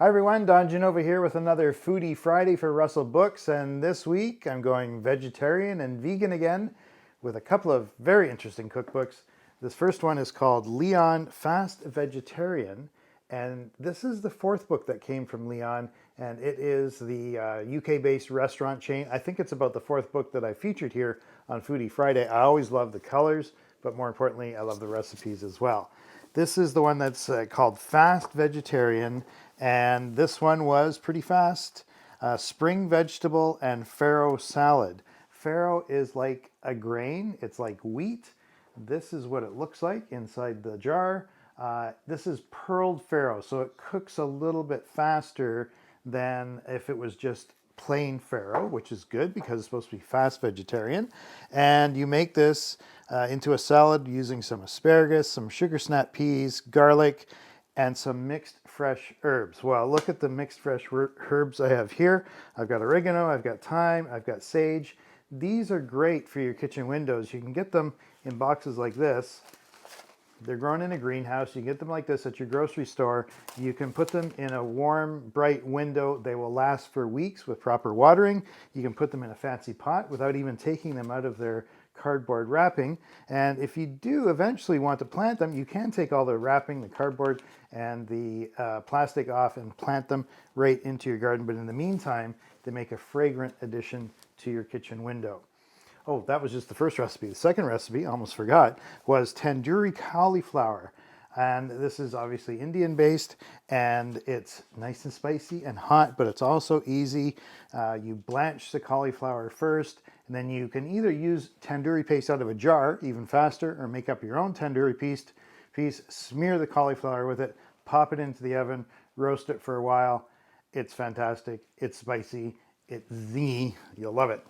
Hi everyone, Don Genova here with another Foodie Friday for Russell Books, and this week I'm going vegetarian and vegan again with a couple of very interesting cookbooks. This first one is called Leon Fast Vegetarian, and this is the fourth book that came from Leon, and it is the UK-based restaurant chain. I think it's about the fourth book that I featured here on Foodie Friday. I always love the colors, but more importantly, I love the recipes as well. This is the one that's called Fast Vegetarian, and this one was pretty fast. Spring vegetable and farro salad. Farro is like a grain, it's like wheat. This is what it looks like inside the jar. This is pearled farro, so it cooks a little bit faster than if it was just plain farro, which is good because it's supposed to be fast vegetarian. And you make this into a salad using some asparagus, some sugar snap peas, garlic, and some mixed fresh herbs. Well, look at the mixed fresh herbs I have here. I've got oregano, I've got thyme, I've got sage. These are great for your kitchen windows. You can get them in boxes like this. They're grown in a greenhouse. You can get them like this at your grocery store. You can put them in a warm, bright window. They will last for weeks with proper watering. You can put them in a fancy pot without even taking them out of their cardboard wrapping. And if you do eventually want to plant them, you can take all the wrapping, the cardboard, and the plastic off and plant them right into your garden. But in the meantime, they make a fragrant addition to your kitchen window. Oh, that was just the first recipe. The second recipe, I almost forgot, was tandoori cauliflower. And this is obviously Indian based, and it's nice and spicy and hot, but it's also easy. You blanch the cauliflower first, and then you can either use tandoori paste out of a jar, even faster, or make up your own tandoori piece, smear the cauliflower with it, pop it into the oven, roast it for a while. It's fantastic. It's spicy. It's zingy. You'll love it.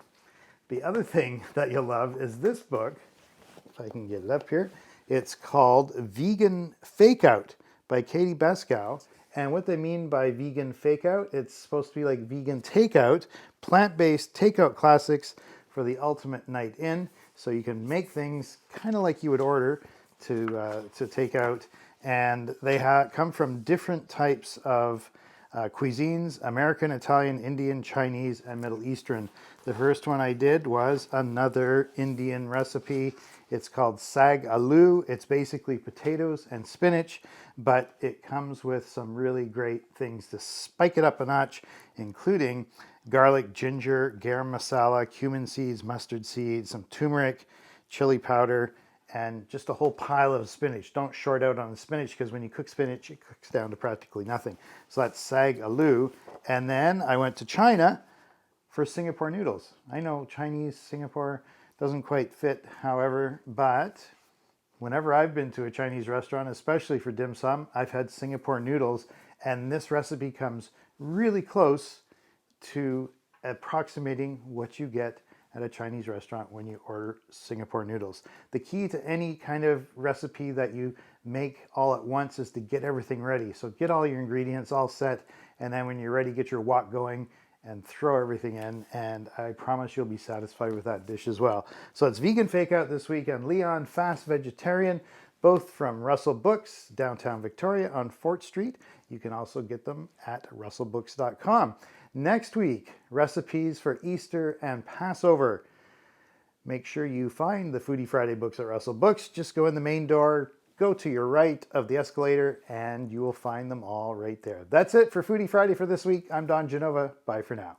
The other thing that you'll love is this book, if I can get it up here. It's called Vegan Fake Out by Katy Beskow. And what they mean by vegan fake out, it's supposed to be like vegan takeout, plant-based takeout classics for the ultimate night in. So you can make things kind of like you would order to take out. And they come from different types of cuisines: American, Italian, Indian, Chinese, and Middle Eastern. The first one I did was another Indian recipe. It's called sag aloo. It's basically potatoes and spinach, but it comes with some really great things to spike it up a notch, including garlic, ginger, garam masala, cumin seeds, mustard seeds, some turmeric, chili powder, and just a whole pile of spinach. Don't short out on the spinach, because when you cook spinach, it cooks down to practically nothing. So that's sag aloo. And then I went to China for Singapore noodles. I know Chinese, Singapore doesn't quite fit, however, but whenever I've been to a Chinese restaurant, especially for dim sum, I've had Singapore noodles, and this recipe comes really close to approximating what you get at a Chinese restaurant when you order Singapore noodles. The key to any kind of recipe that you make all at once is to get everything ready. So get all your ingredients all set, and then when you're ready, get your wok going and throw everything in, and I promise you'll be satisfied with that dish as well. So it's Vegan Fake Out this week on Leon Fast Vegetarian, both from Russell Books, downtown Victoria on Fort Street. You can also get them at russellbooks.com. Next week, recipes for Easter and Passover. Make sure you find the Foodie Friday books at Russell Books. Just go in the main door, go to your right of the escalator, and you will find them all right there. That's it for Foodie Friday for this week. I'm Don Genova. Bye for now.